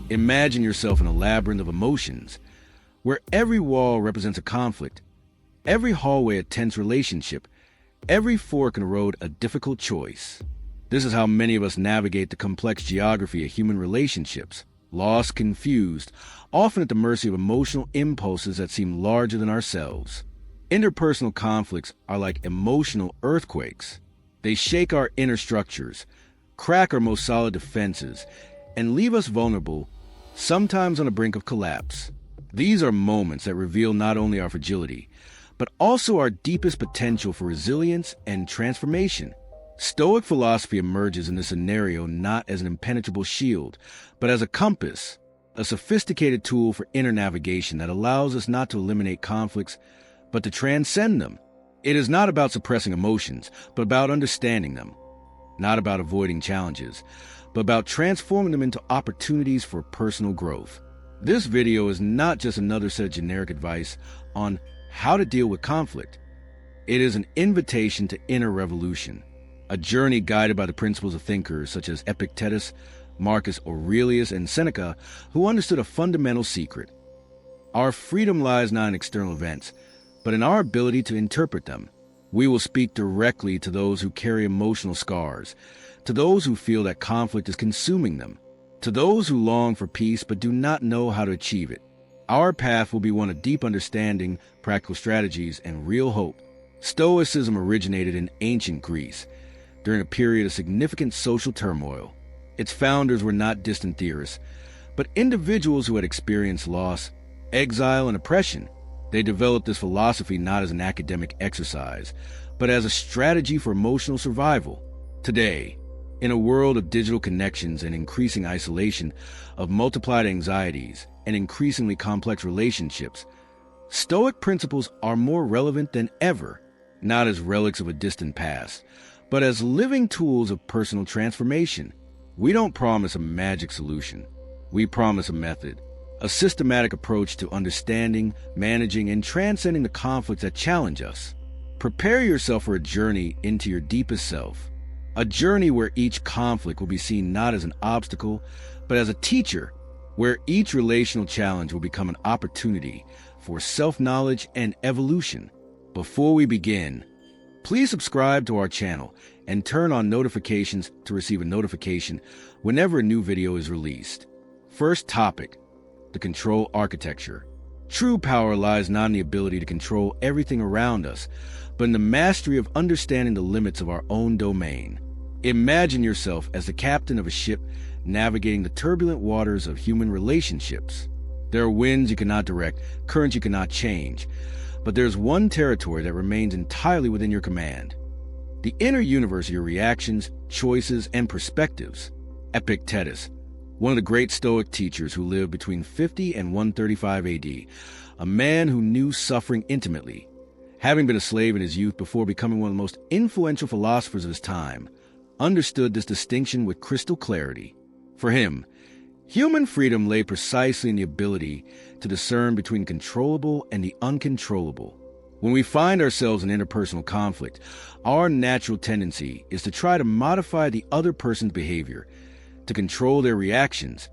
Imagine yourself in a labyrinth of emotions, where every wall represents a conflict, every hallway a tense relationship, every fork in the road a difficult choice. This is how many of us navigate the complex geography of human relationships, lost, confused, often at the mercy of emotional impulses that seem larger than ourselves. Interpersonal conflicts are like emotional earthquakes. They shake our inner structures, crack our most solid defenses, and leave us vulnerable, sometimes on the brink of collapse. These are moments that reveal not only our fragility, but also our deepest potential for resilience and transformation. Stoic philosophy emerges in this scenario not as an impenetrable shield, but as a compass, a sophisticated tool for inner navigation that allows us not to eliminate conflicts, but to transcend them. It is not about suppressing emotions, but about understanding them. Not about avoiding challenges, but about transforming them into opportunities for personal growth. This video is not just another set of generic advice on how to deal with conflict. It is an invitation to inner revolution, a journey guided by the principles of thinkers such as Epictetus, Marcus Aurelius, and Seneca, who understood a fundamental secret. Our freedom lies not in external events, but in our ability to interpret them. We will speak directly to those who carry emotional scars, to those who feel that conflict is consuming them, to those who long for peace but do not know how to achieve it. Our path will be one of deep understanding, practical strategies, and real hope. Stoicism originated in ancient Greece during a period of significant social turmoil. Its founders were not distant theorists, but individuals who had experienced loss, exile, and oppression. They developed this philosophy not as an academic exercise, but as a strategy for emotional survival. Today, in a world of digital connections and increasing isolation, of multiplied anxieties and increasingly complex relationships, Stoic principles are more relevant than ever, not as relics of a distant past, but as living tools of personal transformation. We don't promise a magic solution. We promise a method, a systematic approach to understanding, managing, and transcending the conflicts that challenge us. Prepare yourself for a journey into your deepest self, a journey where each conflict will be seen not as an obstacle, but as a teacher, where each relational challenge will become an opportunity for self-knowledge and evolution. Before we begin, please subscribe to our channel and turn on notifications to receive a notification whenever a new video is released. First topic, the control architecture. True power lies not in the ability to control everything around us, but in the mastery of understanding the limits of our own domain. Imagine yourself as the captain of a ship navigating the turbulent waters of human relationships. There are winds you cannot direct, currents you cannot change, but there's one territory that remains entirely within your command. The inner universe of your reactions, choices, and perspectives. Epictetus, one of the great Stoic teachers who lived between 50 and 135 AD, a man who knew suffering intimately, having been a slave in his youth before becoming one of the most influential philosophers of his time, understood this distinction with crystal clarity. For him, human freedom lay precisely in the ability to discern between controllable and the uncontrollable. When we find ourselves in interpersonal conflict, our natural tendency is to try to modify the other person's behavior, to control their reactions,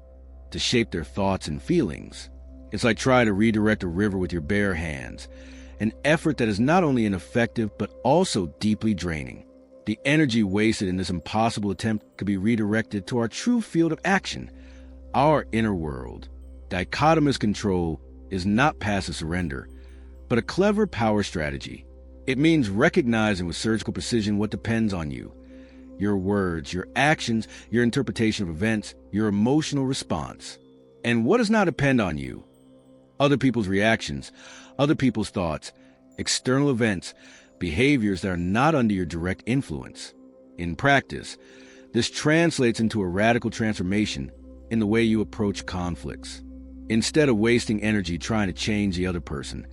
to shape their thoughts and feelings. It's like trying to redirect a river with your bare hands, an effort that is not only ineffective but also deeply draining. The energy wasted in this impossible attempt could be redirected to our true field of action, our inner world. Dichotomous control is not passive surrender, but a clever power strategy. It means recognizing with surgical precision what depends on you: your words, your actions, your interpretation of events, your emotional response. And what does not depend on you? Other people's reactions, other people's thoughts, external events, behaviors that are not under your direct influence. In practice, this translates into a radical transformation in the way you approach conflicts. Instead of wasting energy trying to change the other person,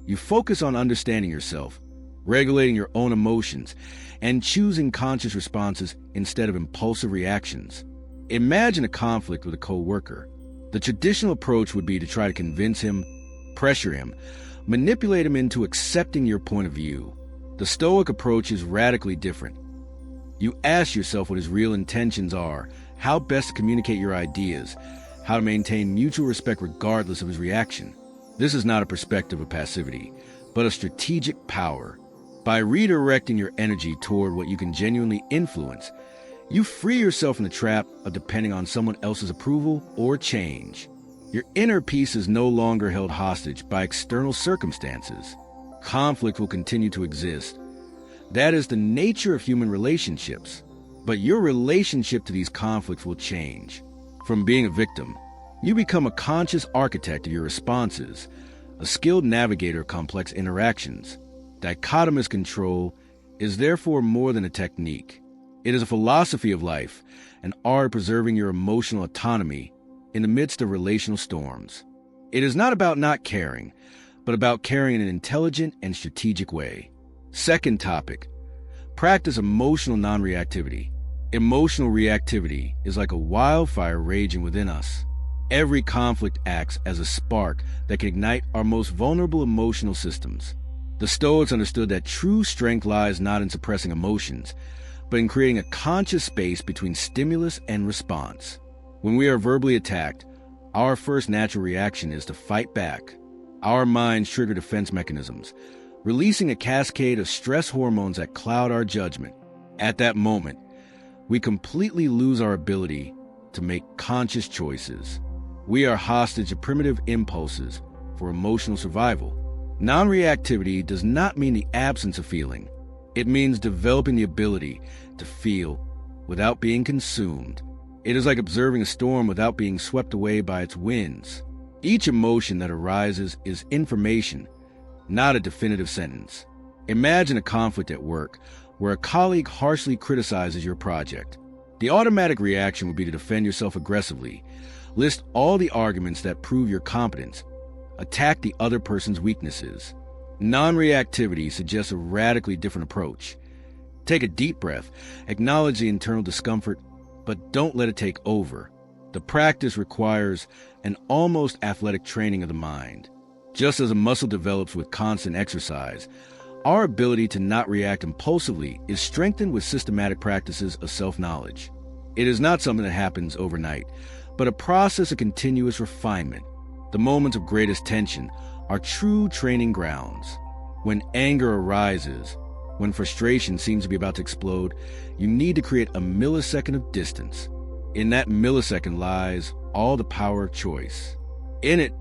you focus on understanding yourself, regulating your own emotions, and choosing conscious responses instead of impulsive reactions. Imagine a conflict with a co-worker. The traditional approach would be to try to convince him, pressure him, manipulate him into accepting your point of view. The Stoic approach is radically different. You ask yourself what his real intentions are, how best to communicate your ideas, how to maintain mutual respect regardless of his reaction. This is not a perspective of passivity, but a strategic power. By redirecting your energy toward what you can genuinely influence, you free yourself from the trap of depending on someone else's approval or change. Your inner peace is no longer held hostage by external circumstances. Conflict will continue to exist. That is the nature of human relationships. But your relationship to these conflicts will change. From being a victim, you become a conscious architect of your responses, a skilled navigator of complex interactions. Dichotomous control is therefore more than a technique. It is a philosophy of life, an art of preserving your emotional autonomy in the midst of relational storms. It is not about not caring, but about caring in an intelligent and strategic way. Second topic, practice emotional non-reactivity. Emotional reactivity is like a wildfire raging within us. Every conflict acts as a spark that can ignite our most vulnerable emotional systems. The Stoics understood that true strength lies not in suppressing emotions, but in creating a conscious space between stimulus and response. When we are verbally attacked, our first natural reaction is to fight back. Our minds trigger defense mechanisms, releasing a cascade of stress hormones that cloud our judgment. At that moment, we completely lose our ability to make conscious choices. We are hostage to primitive impulses for emotional survival. Non-reactivity does not mean the absence of feeling. It means developing the ability to feel without being consumed. It is like observing a storm without being swept away by its winds. Each emotion that arises is information, not a definitive sentence. Imagine a conflict at work where a colleague harshly criticizes your project. The automatic reaction would be to defend yourself aggressively, list all the arguments that prove your competence, attack the other person's weaknesses. Non-reactivity suggests a radically different approach. Take a deep breath, acknowledge the internal discomfort, but don't let it take over. The practice requires an almost athletic training of the mind. Just as a muscle develops with constant exercise, our ability to not react impulsively is strengthened with systematic practices of self-knowledge. It is not something that happens overnight, but a process of continuous refinement. The moments of greatest tension are true training grounds. When anger arises, when frustration seems to be about to explode, you need to create a millisecond of distance. In that millisecond lies all the power of choice. In it,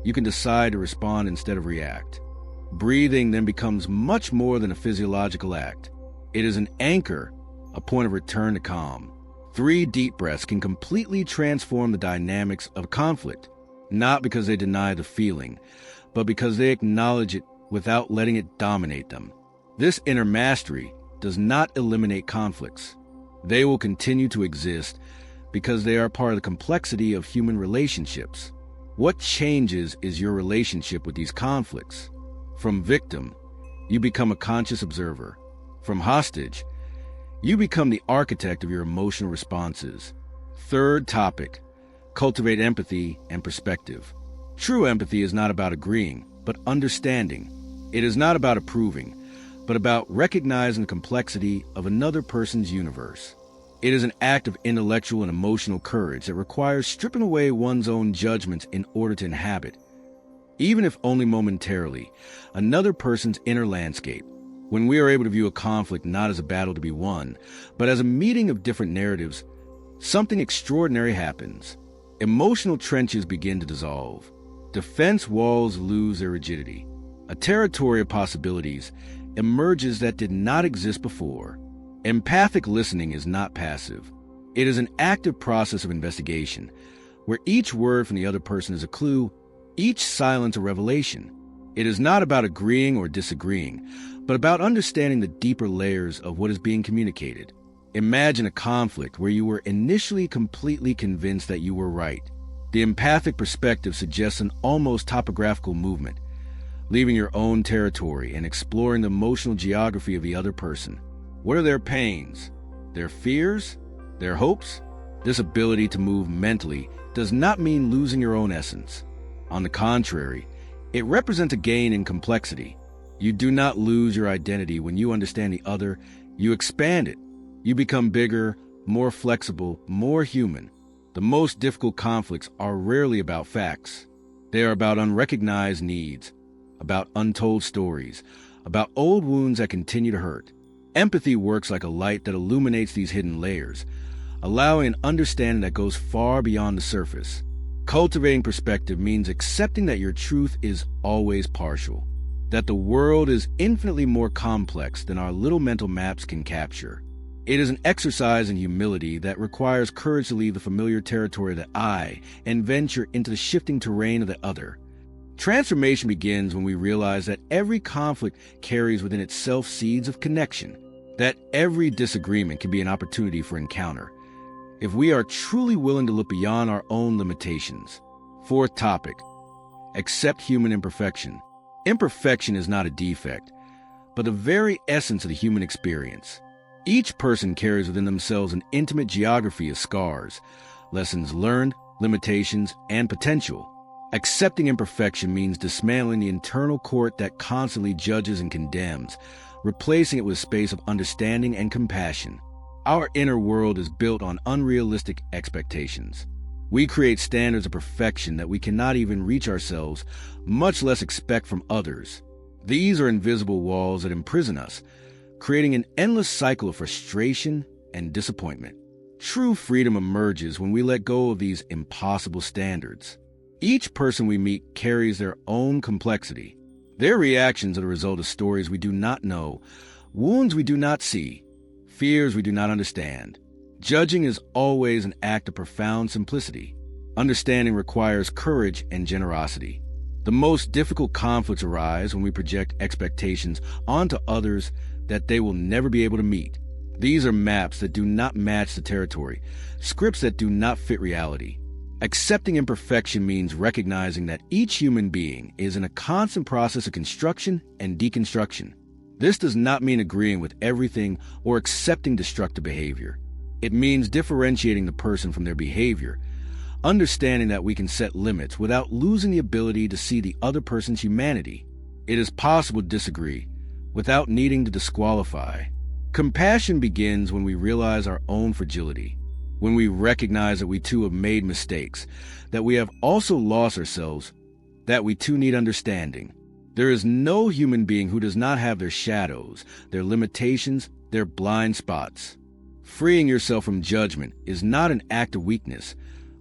you can decide to respond instead of react. Breathing then becomes much more than a physiological act. It is an anchor, a point of return to calm. 3 deep breaths can completely transform the dynamics of conflict, not because they deny the feeling, but because they acknowledge it without letting it dominate them. This inner mastery does not eliminate conflicts. They will continue to exist because they are part of the complexity of human relationships. What changes is your relationship with these conflicts. From victim, you become a conscious observer. From hostage, you become the architect of your emotional responses. Third topic, cultivate empathy and perspective. True empathy is not about agreeing, but understanding. It is not about approving, but about recognizing the complexity of another person's universe. It is an act of intellectual and emotional courage that requires stripping away one's own judgments in order to inhabit, even if only momentarily, another person's inner landscape. When we are able to view a conflict not as a battle to be won, but as a meeting of different narratives, something extraordinary happens. Emotional trenches begin to dissolve. Defense walls lose their rigidity. A territory of possibilities emerges that did not exist before. Empathic listening is not passive. It is an active process of investigation, where each word from the other person is a clue, each silence a revelation. It is not about agreeing or disagreeing, but about understanding the deeper layers of what is being communicated. Imagine a conflict where you were initially completely convinced that you were right. The empathic perspective suggests an almost topographical movement, leaving your own territory and exploring the emotional geography of the other person. What are their pains? Their fears? Their hopes? This ability to move mentally does not mean losing your own essence. On the contrary, it represents a gain in complexity. You do not lose your identity when you understand the other, you expand it. You become bigger, more flexible, more human. The most difficult conflicts are rarely about facts. They are about unrecognized needs, about untold stories, about old wounds that continue to hurt. Empathy works like a light that illuminates these hidden layers, allowing an understanding that goes far beyond the surface. Cultivating perspective means accepting that your truth is always partial, that the world is infinitely more complex than our little mental maps can capture. It is an exercise in humility that requires courage to leave the familiar territory of the I and venture into the shifting terrain of the other. Transformation begins when we realize that every conflict carries within itself seeds of connection, that every disagreement can be an opportunity for encounter, if we are truly willing to look beyond our own limitations. Fourth topic, accept human imperfection. Imperfection is not a defect, but the very essence of the human experience. Each person carries within themselves an intimate geography of scars, lessons learned, limitations, and potential. Accepting imperfection means dismantling the internal court that constantly judges and condemns, replacing it with a space of understanding and compassion. Our inner world is built on unrealistic expectations. We create standards of perfection that we cannot even reach ourselves, much less expect from others. These are invisible walls that imprison us, creating an endless cycle of frustration and disappointment. True freedom emerges when we let go of these impossible standards. Each person we meet carries their own complexity. Their reactions are the result of stories we do not know, wounds we do not see, fears we do not understand. Judging is always an act of profound simplicity. Understanding requires courage and generosity. The most difficult conflicts arise when we project expectations onto others that they will never be able to meet. These are maps that do not match the territory, scripts that do not fit reality. Accepting imperfection means recognizing that each human being is in a constant process of construction and deconstruction. This does not mean agreeing with everything or accepting destructive behavior. It means differentiating the person from their behavior, understanding that we can set limits without losing the ability to see the other person's humanity. It is possible to disagree without needing to disqualify. Compassion begins when we realize our own fragility, when we recognize that we too have made mistakes, that we have also lost ourselves, that we too need understanding. There is no human being who does not have their shadows, their limitations, their blind spots. Freeing yourself from judgment is not an act of weakness,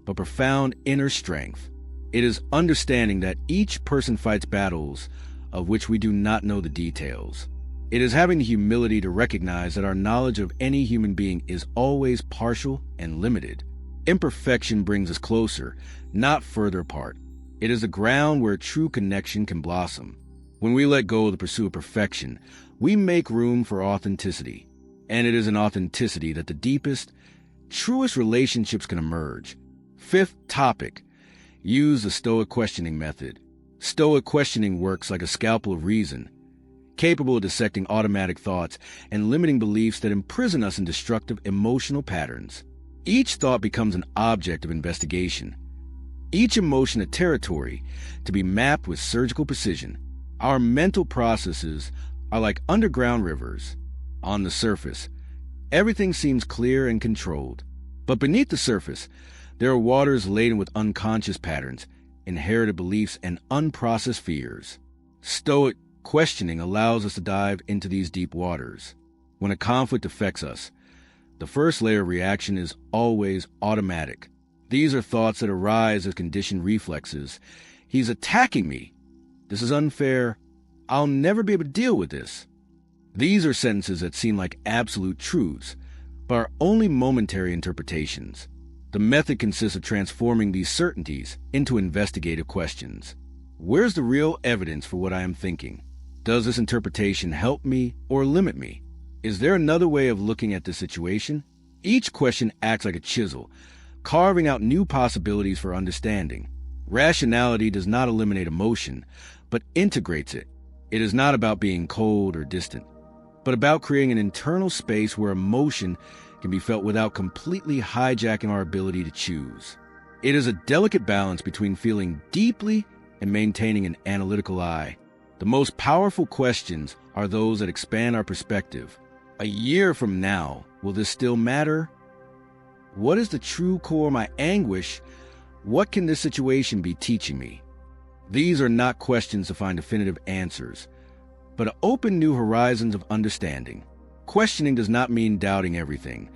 but profound inner strength. It is understanding that each person fights battles of which we do not know the details. It is having the humility to recognize that our knowledge of any human being is always partial and limited. Imperfection brings us closer, not further apart. It is the ground where true connection can blossom. When we let go of the pursuit of perfection, we make room for authenticity. And it is in authenticity that the deepest, truest relationships can emerge. Fifth topic, use the Stoic questioning method. Stoic questioning works like a scalpel of reason, capable of dissecting automatic thoughts and limiting beliefs that imprison us in destructive emotional patterns. Each thought becomes an object of investigation, each emotion a territory to be mapped with surgical precision. Our mental processes are like underground rivers. On the surface, everything seems clear and controlled. But beneath the surface, there are waters laden with unconscious patterns, inherited beliefs, and unprocessed fears. Stoic questioning allows us to dive into these deep waters. When a conflict affects us, the first layer of reaction is always automatic. These are thoughts that arise as conditioned reflexes. He's attacking me. This is unfair. I'll never be able to deal with this. These are sentences that seem like absolute truths, but are only momentary interpretations. The method consists of transforming these certainties into investigative questions. Where's the real evidence for what I am thinking? Does this interpretation help me or limit me? Is there another way of looking at this situation? Each question acts like a chisel, carving out new possibilities for understanding. Rationality does not eliminate emotion, but integrates it. It is not about being cold or distant, but about creating an internal space where emotion can be felt without completely hijacking our ability to choose. It is a delicate balance between feeling deeply and maintaining an analytical eye. The most powerful questions are those that expand our perspective. A year from now, will this still matter? What is the true core of my anguish? What can this situation be teaching me? These are not questions to find definitive answers, but to open new horizons of understanding. Questioning does not mean doubting everything,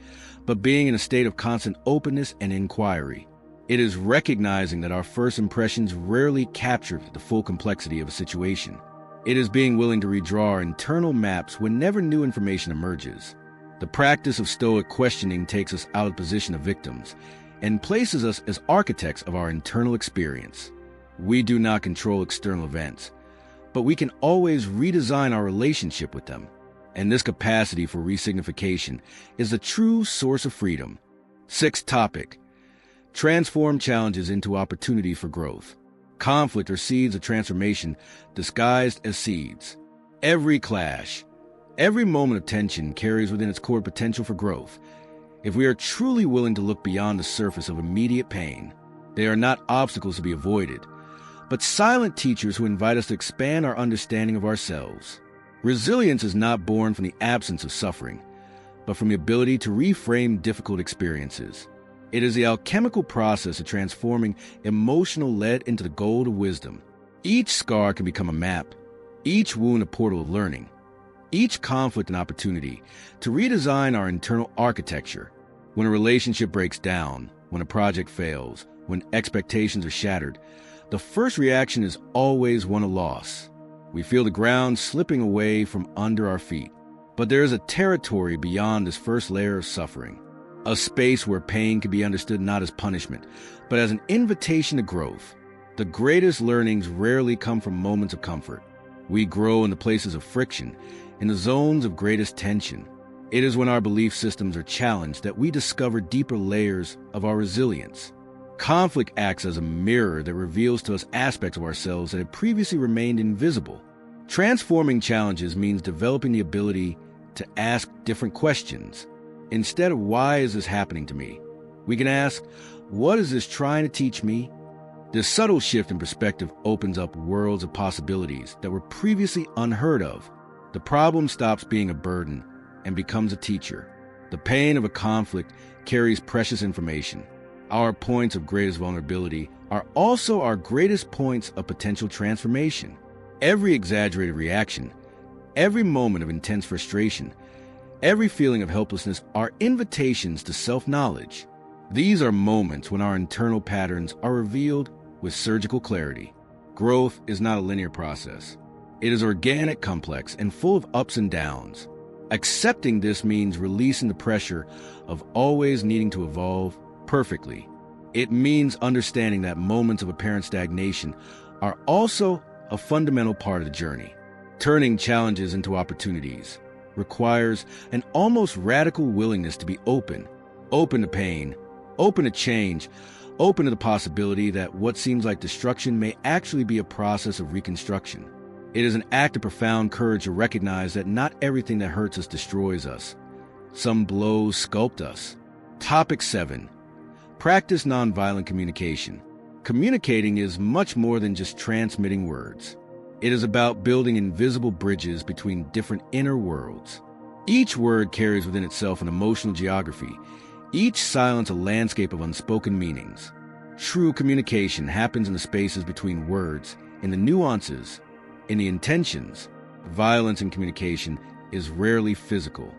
but being in a state of constant openness and inquiry. It is recognizing that our first impressions rarely capture the full complexity of a situation. It is being willing to redraw our internal maps whenever new information emerges. The practice of Stoic questioning takes us out of the position of victims and places us as architects of our internal experience. We do not control external events, but we can always redesign our relationship with them. And this capacity for resignification is the true source of freedom. Sixth topic: transform challenges into opportunity for growth. Conflict are seeds of transformation disguised as seeds. Every clash, every moment of tension carries within its core potential for growth. If we are truly willing to look beyond the surface of immediate pain, they are not obstacles to be avoided, but silent teachers who invite us to expand our understanding of ourselves. Resilience is not born from the absence of suffering, but from the ability to reframe difficult experiences. It is the alchemical process of transforming emotional lead into the gold of wisdom. Each scar can become a map, each wound a portal of learning, each conflict an opportunity to redesign our internal architecture. When a relationship breaks down, when a project fails, when expectations are shattered, the first reaction is always one of loss. We feel the ground slipping away from under our feet. But there is a territory beyond this first layer of suffering, a space where pain can be understood not as punishment, but as an invitation to growth. The greatest learnings rarely come from moments of comfort. We grow in the places of friction, in the zones of greatest tension. It is when our belief systems are challenged that we discover deeper layers of our resilience. Conflict acts as a mirror that reveals to us aspects of ourselves that had previously remained invisible. Transforming challenges means developing the ability to ask different questions. Instead of "why is this happening to me?" we can ask, "what is this trying to teach me?" This subtle shift in perspective opens up worlds of possibilities that were previously unheard of. The problem stops being a burden and becomes a teacher. The pain of a conflict carries precious information. Our points of greatest vulnerability are also our greatest points of potential transformation. Every exaggerated reaction, every moment of intense frustration, every feeling of helplessness are invitations to self-knowledge. These are moments when our internal patterns are revealed with surgical clarity. Growth is not a linear process. It is organic, complex, and full of ups and downs. Accepting this means releasing the pressure of always needing to evolve perfectly. It means understanding that moments of apparent stagnation are also a fundamental part of the journey. Turning challenges into opportunities requires an almost radical willingness to be open to pain, open to change, open to the possibility that what seems like destruction may actually be a process of reconstruction. It is an act of profound courage to recognize that not everything that hurts us destroys us. Some blows sculpt us. Topic 7. Practice nonviolent communication. Communicating is much more than just transmitting words. It is about building invisible bridges between different inner worlds. Each word carries within itself an emotional geography, each silence a landscape of unspoken meanings. True communication happens in the spaces between words, in the nuances, in the intentions. Violence in communication is rarely physical.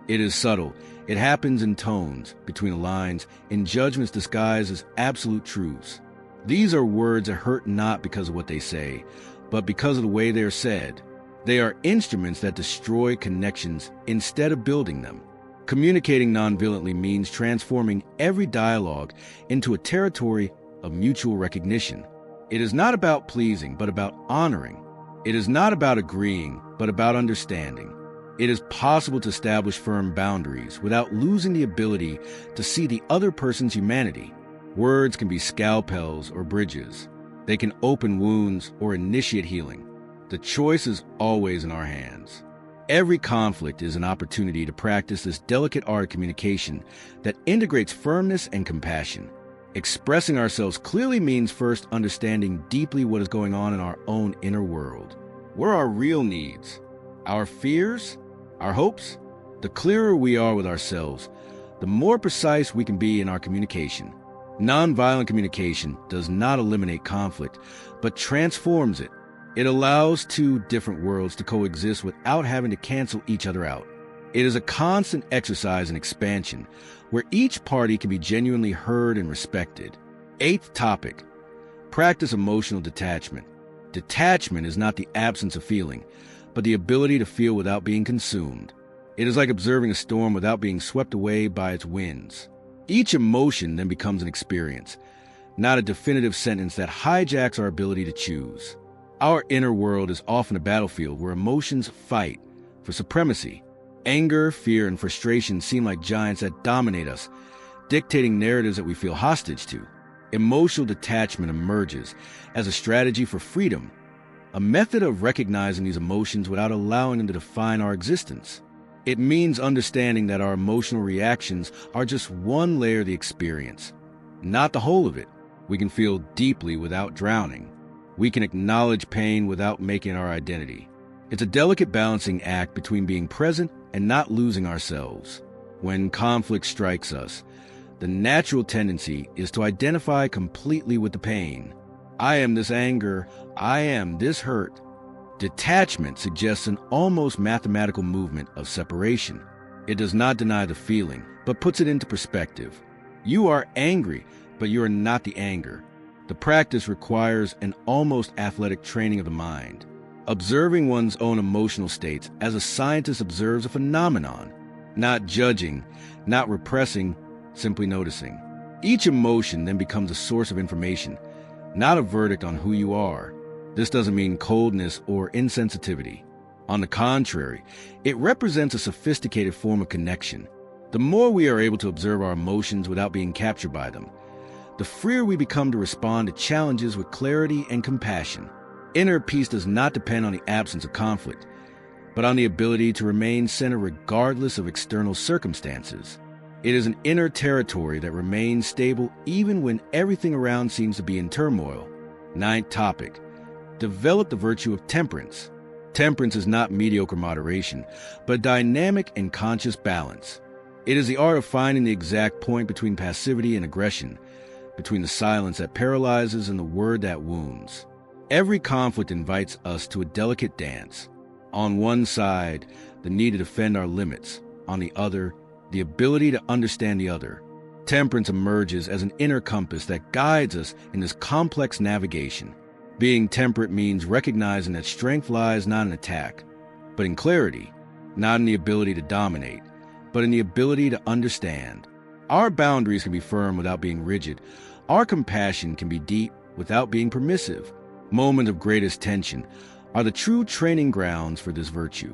It is subtle. It happens in tones, between the lines, in judgments disguised as absolute truths. These are words that hurt not because of what they say, but because of the way they are said. They are instruments that destroy connections instead of building them. Communicating nonviolently means transforming every dialogue into a territory of mutual recognition. It is not about pleasing, but about honoring. It is not about agreeing, but about understanding. It is possible to establish firm boundaries without losing the ability to see the other person's humanity. Words can be scalpels or bridges. They can open wounds or initiate healing. The choice is always in our hands. Every conflict is an opportunity to practice this delicate art of communication that integrates firmness and compassion. Expressing ourselves clearly means first understanding deeply what is going on in our own inner world. What are our real needs? Our fears? Our hopes? The clearer we are with ourselves, the more precise we can be in our communication. Nonviolent communication does not eliminate conflict, but transforms it. It allows two different worlds to coexist without having to cancel each other out. It is a constant exercise in expansion, where each party can be genuinely heard and respected. Eighth topic: practice emotional detachment. Detachment is not the absence of feeling, but the ability to feel without being consumed. It is like observing a storm without being swept away by its winds. Each emotion then becomes an experience, not a definitive sentence that hijacks our ability to choose. Our inner world is often a battlefield where emotions fight for supremacy. Anger, fear, and frustration seem like giants that dominate us, dictating narratives that we feel hostage to. Emotional detachment emerges as a strategy for freedom, a method of recognizing these emotions without allowing them to define our existence. It means understanding that our emotional reactions are just one layer of the experience, not the whole of it. We can feel deeply without drowning. We can acknowledge pain without making it our identity. It's a delicate balancing act between being present and not losing ourselves. When conflict strikes us, the natural tendency is to identify completely with the pain. I am this anger. I am this hurt. Detachment suggests an almost mathematical movement of separation. It does not deny the feeling, but puts it into perspective. You are angry, but you are not the anger. The practice requires an almost athletic training of the mind, observing one's own emotional states as a scientist observes a phenomenon, not judging, not repressing, simply noticing. Each emotion then becomes a source of information, not a verdict on who you are. This doesn't mean coldness or insensitivity. On the contrary, it represents a sophisticated form of connection. The more we are able to observe our emotions without being captured by them, the freer we become to respond to challenges with clarity and compassion. Inner peace does not depend on the absence of conflict, but on the ability to remain centered regardless of external circumstances. It is an inner territory that remains stable even when everything around seems to be in turmoil. Ninth topic: develop the virtue of temperance. Temperance is not mediocre moderation, but dynamic and conscious balance. It is the art of finding the exact point between passivity and aggression, between the silence that paralyzes and the word that wounds. Every conflict invites us to a delicate dance. On one side, the need to defend our limits. On the other, the ability to understand the other. Temperance emerges as an inner compass that guides us in this complex navigation. Being temperate means recognizing that strength lies not in attack, but in clarity, not in the ability to dominate, but in the ability to understand. Our boundaries can be firm without being rigid. Our compassion can be deep without being permissive. Moments of greatest tension are the true training grounds for this virtue.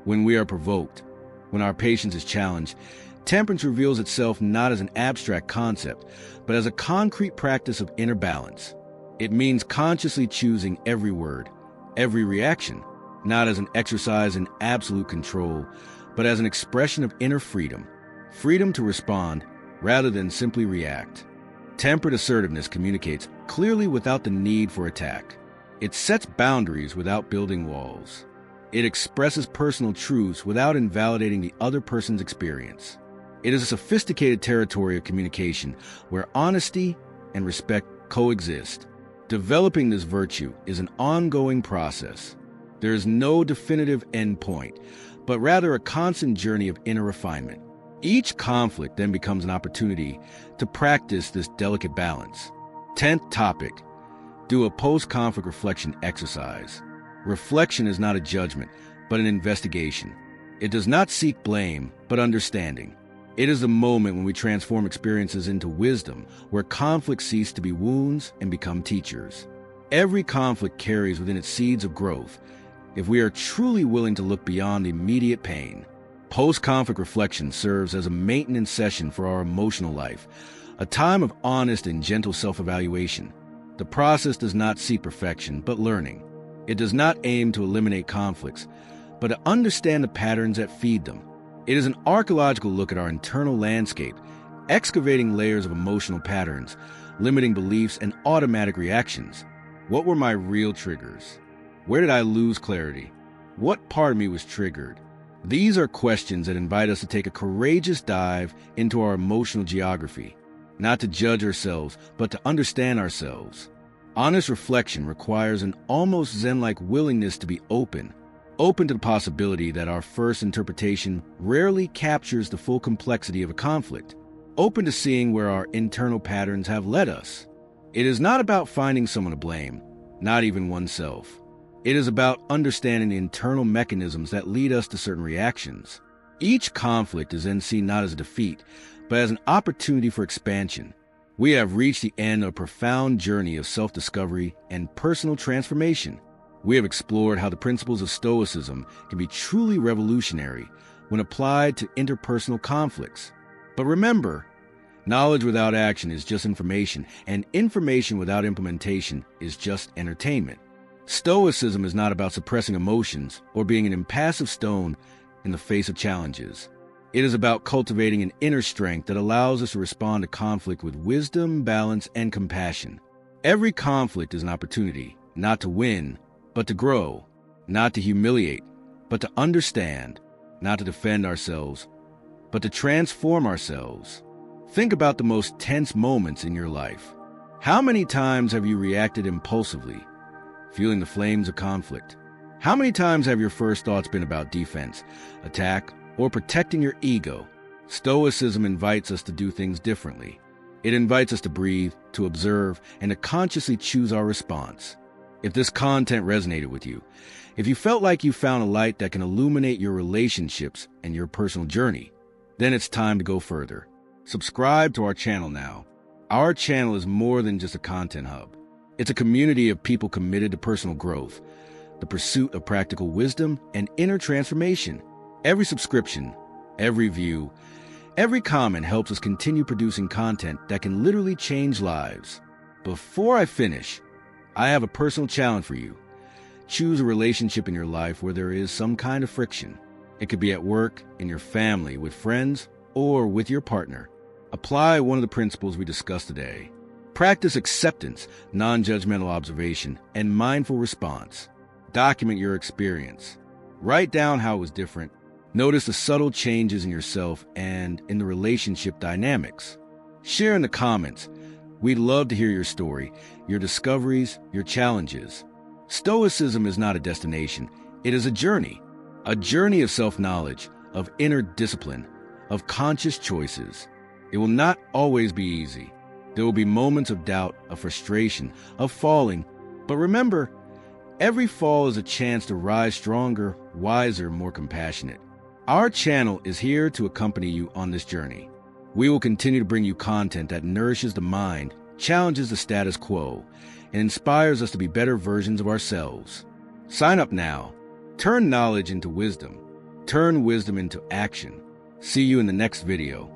When we are provoked, when our patience is challenged, temperance reveals itself not as an abstract concept, but as a concrete practice of inner balance. It means consciously choosing every word, every reaction, not as an exercise in absolute control, but as an expression of inner freedom. Freedom to respond rather than simply react. Temperate assertiveness communicates clearly without the need for attack. It sets boundaries without building walls. It expresses personal truths without invalidating the other person's experience. It is a sophisticated territory of communication where honesty and respect coexist. Developing this virtue is an ongoing process. There is no definitive endpoint, but rather a constant journey of inner refinement. Each conflict then becomes an opportunity to practice this delicate balance. 10th topic: do a post-conflict reflection exercise. Reflection is not a judgment, but an investigation. It does not seek blame, but understanding. It is the moment when we transform experiences into wisdom, where conflicts cease to be wounds and become teachers. Every conflict carries within it seeds of growth, if we are truly willing to look beyond the immediate pain. Post-conflict reflection serves as a maintenance session for our emotional life, a time of honest and gentle self-evaluation. The process does not seek perfection, but learning. It does not aim to eliminate conflicts, but to understand the patterns that feed them. It is an archaeological look at our internal landscape, excavating layers of emotional patterns, limiting beliefs, and automatic reactions. What were my real triggers? Where did I lose clarity? What part of me was triggered? These are questions that invite us to take a courageous dive into our emotional geography, not to judge ourselves, but to understand ourselves. Honest reflection requires an almost Zen-like willingness to be open to the possibility that our first interpretation rarely captures the full complexity of a conflict, open to seeing where our internal patterns have led us. It is not about finding someone to blame, not even oneself. It is about understanding the internal mechanisms that lead us to certain reactions. Each conflict is then seen not as a defeat, but as an opportunity for expansion. We have reached the end of a profound journey of self-discovery and personal transformation. We have explored how the principles of Stoicism can be truly revolutionary when applied to interpersonal conflicts. But remember, knowledge without action is just information, and information without implementation is just entertainment. Stoicism is not about suppressing emotions or being an impassive stone in the face of challenges. It is about cultivating an inner strength that allows us to respond to conflict with wisdom, balance, and compassion. Every conflict is an opportunity, not to win, but to grow, not to humiliate, but to understand, not to defend ourselves, but to transform ourselves. Think about the most tense moments in your life. How many times have you reacted impulsively, fueling the flames of conflict? How many times have your first thoughts been about defense, attack, or protecting your ego? Stoicism invites us to do things differently. It invites us to breathe, to observe, and to consciously choose our response. If this content resonated with you, if you felt like you found a light that can illuminate your relationships and your personal journey, then it's time to go further. Subscribe to our channel now. Our channel is more than just a content hub. It's a community of people committed to personal growth, the pursuit of practical wisdom, and inner transformation. Every subscription, every view, every comment helps us continue producing content that can literally change lives. Before I finish, I have a personal challenge for you. Choose a relationship in your life where there is some kind of friction. It could be at work, in your family, with friends, or with your partner. Apply one of the principles we discussed today. Practice acceptance, non-judgmental observation, and mindful response. Document your experience. Write down how it was different. Notice the subtle changes in yourself and in the relationship dynamics. Share in the comments. We'd love to hear your story, your discoveries, your challenges. Stoicism is not a destination. It is a journey of self-knowledge, of inner discipline, of conscious choices. It will not always be easy. There will be moments of doubt, of frustration, of falling. But remember, every fall is a chance to rise stronger, wiser, more compassionate. Our channel is here to accompany you on this journey. We will continue to bring you content that nourishes the mind, challenges the status quo, and inspires us to be better versions of ourselves. Sign up now. Turn knowledge into wisdom. Turn wisdom into action. See you in the next video.